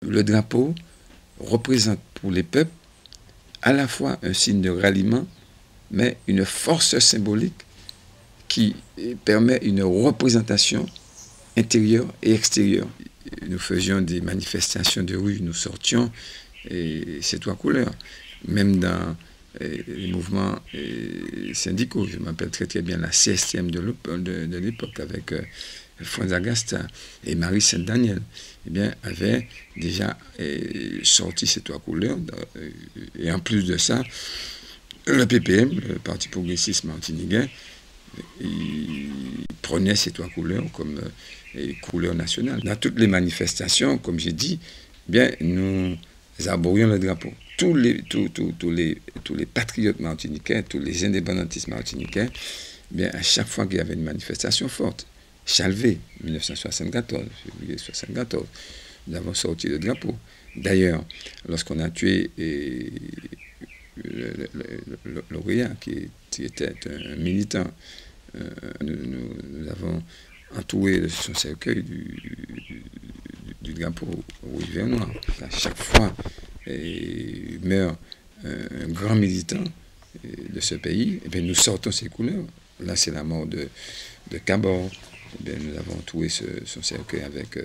le drapeau représente pour les peuples à la fois un signe de ralliement, mais une force symbolique qui permet une représentation intérieure et extérieure. Nous faisions des manifestations de rue, nous sortions, et ces trois couleurs. Même dans les mouvements syndicaux, je m'appelle très très bien la CSTM de l'époque, avec Franz Agasta et Marie Saint-Daniel, eh bien, avait déjà sorti ces trois couleurs. Et en plus de ça, le PPM, le Parti progressiste martiniquais, il prenait ces trois couleurs comme couleurs nationales. Dans toutes les manifestations, comme j'ai dit, eh bien, nous arborions le drapeau. Tous les patriotes martiniquais, tous les indépendantistes martiniquais, eh bien, à chaque fois qu'il y avait une manifestation forte, Chalvet, 1974, février 1974, nous avons sorti le drapeau. D'ailleurs, lorsqu'on a tué le lauréat, qui était un militant, nous avons entouré son cercueil du drapeau rouge vert noir. À chaque fois meurt un grand militant de ce pays, et bien nous sortons ces couleurs. Là, c'est la mort de Cabor. Eh bien, nous avons entouré son cercueil avec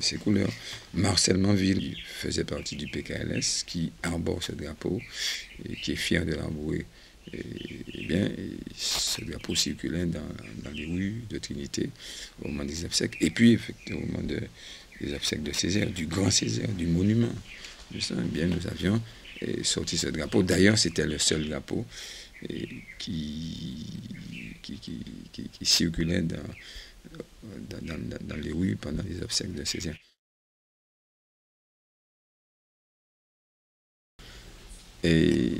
ces couleurs. Marcel Manville faisait partie du PKLS, qui arbore ce drapeau et qui est fier de l'arborer. Eh bien, ce drapeau circulait dans les rues de Trinité au moment des obsèques, et puis effectivement au moment des obsèques de Césaire, du grand Césaire, du monument. Eh bien, nous avions sorti ce drapeau. D'ailleurs, c'était le seul drapeau qui circulait dans les rues pendant les obsèques de Césaire. Et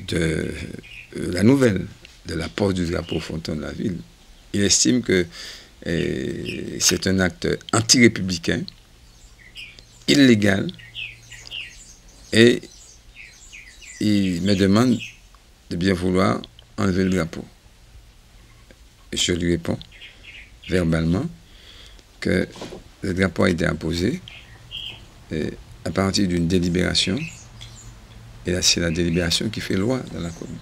de la nouvelle de la pose du drapeau au fronton de la ville, il estime que c'est un acte anti-républicain, illégal, et il me demande de bien vouloir enlever le drapeau. Et je lui réponds verbalement que le drapeau a été apposé à partir d'une délibération, et là c'est la délibération qui fait loi dans la commune.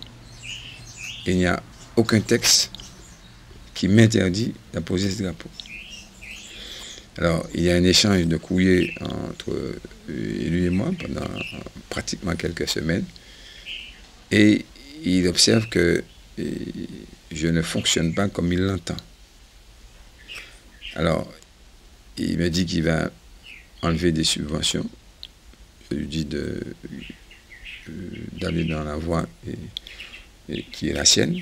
Il n'y a aucun texte qui m'interdit d'apposer ce drapeau. Alors, il y a un échange de courriers entre lui et moi pendant pratiquement quelques semaines, et il observe que je ne fonctionne pas comme il l'entend. Alors, il me dit qu'il va enlever des subventions. Je lui dis d'aller dans la voie qui est la sienne,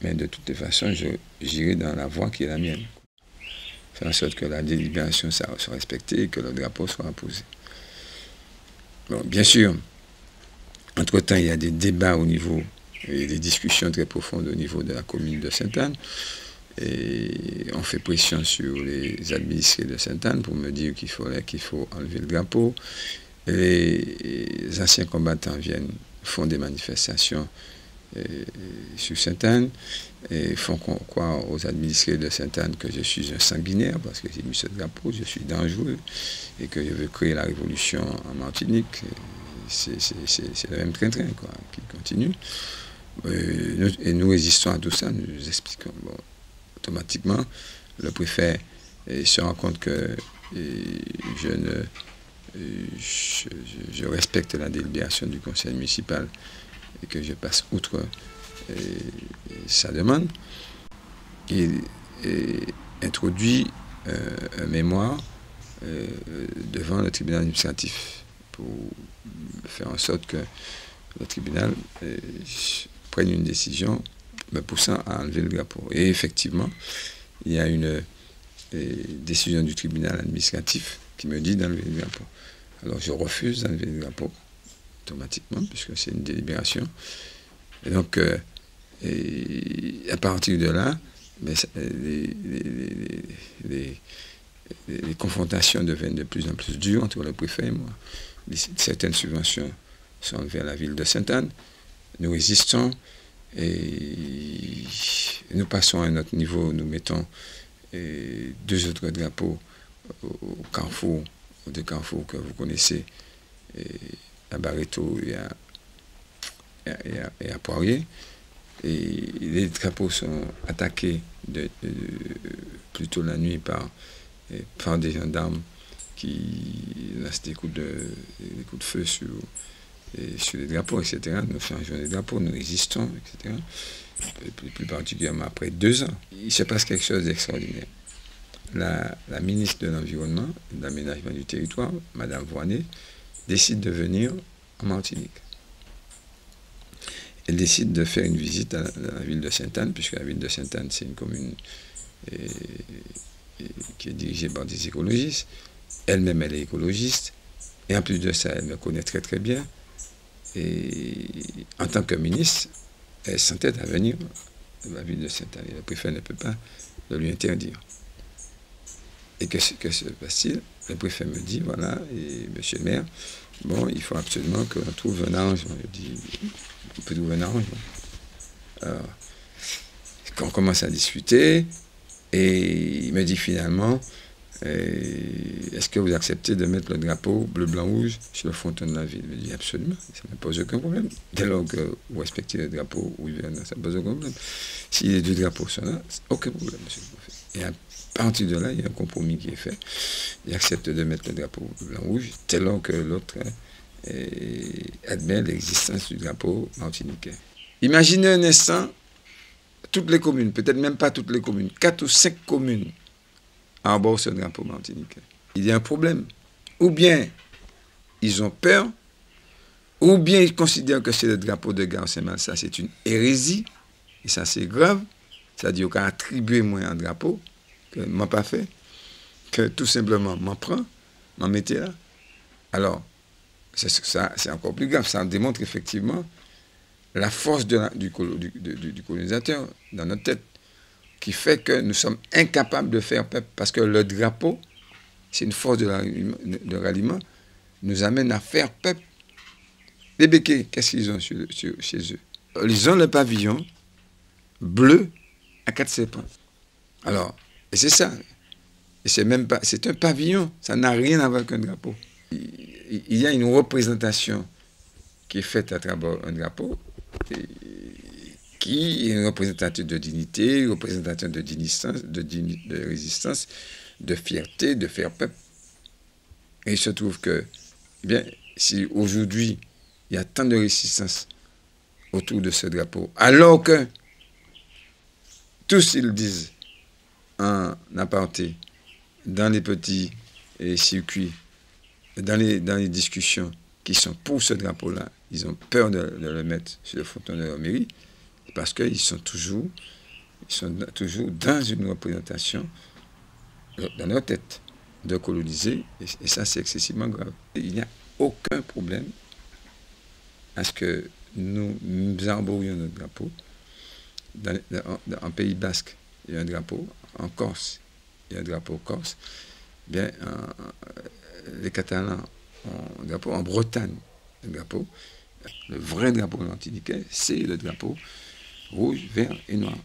mais de toutes les façons, j'irai dans la voie qui est la mienne. Faire en sorte que la délibération soit respectée et que le drapeau soit apposé. Bon, bien sûr, entre-temps, il y a des débats au niveau, et des discussions très profondes au niveau de la commune de Sainte-Anne. Et on fait pression sur les administrés de Sainte-Anne pour me dire qu'il faut enlever le drapeau. Les anciens combattants font des manifestations sur Sainte-Anne et font croire aux administrés de Sainte-Anne que je suis un sanguinaire parce que j'ai mis ce drapeau, je suis dangereux et que je veux créer la révolution en Martinique. C'est le même train-train qui continue. Et nous résistons à tout ça, nous expliquons. Bon, automatiquement, le préfet se rend compte que je respecte la délibération du conseil municipal et que je passe outre sa demande. Il introduit un mémoire devant le tribunal administratif pour faire en sorte que le tribunal prenne une décision me poussant à enlever le drapeau. Et effectivement, il y a une décision du tribunal administratif qui me dit d'enlever le drapeau. Alors je refuse d'enlever le drapeau automatiquement, puisque c'est une délibération. Et donc, à partir de là, les confrontations deviennent de plus en plus dures entre le préfet et moi. Certaines subventions sont enlevées à la ville de Sainte-Anne. Nous résistons et nous passons à un autre niveau. Nous mettons deux autres drapeaux au carrefour de Carrefour que vous connaissez, à Barreto et à Poirier. Et les drapeaux sont attaqués plutôt la nuit par des gendarmes qui lancent des coups de feu sur les drapeaux, etc. Nous changeons les drapeaux, nous résistons, etc. Plus particulièrement après 2 ans. Il se passe quelque chose d'extraordinaire. La ministre de l'Environnement et de l'Aménagement du Territoire, Mme Voynet, décide de venir en Martinique. Elle décide de faire une visite à la ville de Sainte-Anne, puisque la ville de Sainte-Anne, c'est une commune qui est dirigée par des écologistes. Elle-même, elle est écologiste. Et en plus de ça, elle me connaît très très bien. Et en tant que ministre, elle s'entête à venir de la ville de Sainte-Anne. Le préfet ne peut pas le lui interdire. Et que se passe-t-il? Le préfet me dit, voilà, et monsieur le maire, bon, il faut absolument qu'on trouve un arrangement. Je dis, on peut trouver un arrangement. Alors, on commence à discuter, et il me dit finalement, est-ce que vous acceptez de mettre le drapeau bleu-blanc-rouge sur le fronton de la ville? Je me dis, absolument, ça ne pose aucun problème. Dès lors que vous respectez le drapeau, ça ne pose aucun problème. Si les 2 drapeaux sont là, aucun problème, monsieur le préfet. Et à partir de là, il y a un compromis qui est fait. Il accepte de mettre le drapeau blanc-rouge, dès lors que l'autre admet l'existence du drapeau martiniquais. Imaginez un instant, toutes les communes, peut-être même pas toutes les communes, 4 ou 5 communes arborent ce drapeau martiniquais. Il y a un problème. Ou bien ils ont peur, ou bien ils considèrent que c'est le drapeau de Gare Saint-Mal. Ça, c'est une hérésie, et ça, c'est grave. C'est-à-dire qu'on a attribué moi un drapeau que je ne m'ai pas fait, que tout simplement m'en prend, m'en mettait là. Alors, c'est encore plus grave. Ça démontre effectivement la force du colonisateur dans notre tête, qui fait que nous sommes incapables de faire peuple, parce que le drapeau, c'est une force de ralliement, nous amène à faire peuple. Les béquets, qu'est-ce qu'ils ont chez eux? Ils ont le pavillon bleu à 4 serpents. Alors, et c'est ça. Et c'est même pas, c'est un pavillon, ça n'a rien à voir avec un drapeau. Il y a une représentation qui est faite à travers un drapeau, qui est une représentation de dignité, une représentation de résistance, de fierté, de faire peuple. Et il se trouve que, eh bien, si aujourd'hui, il y a tant de résistance autour de ce drapeau, alors que tous ils disent en aparté, dans les petits circuits, dans les discussions qui sont pour ce drapeau-là, ils ont peur de le mettre sur le fronton de leur mairie, parce qu'ils sont toujours dans une représentation dans leur tête de coloniser, et ça c'est excessivement grave. Il n'y a aucun problème à ce que nous arborions notre drapeau. En Pays Basque, il y a un drapeau. En Corse, il y a un drapeau corse. Bien, les Catalans ont un drapeau. En Bretagne, un drapeau. Le vrai drapeau martiniquais, c'est le drapeau rouge, vert et noir.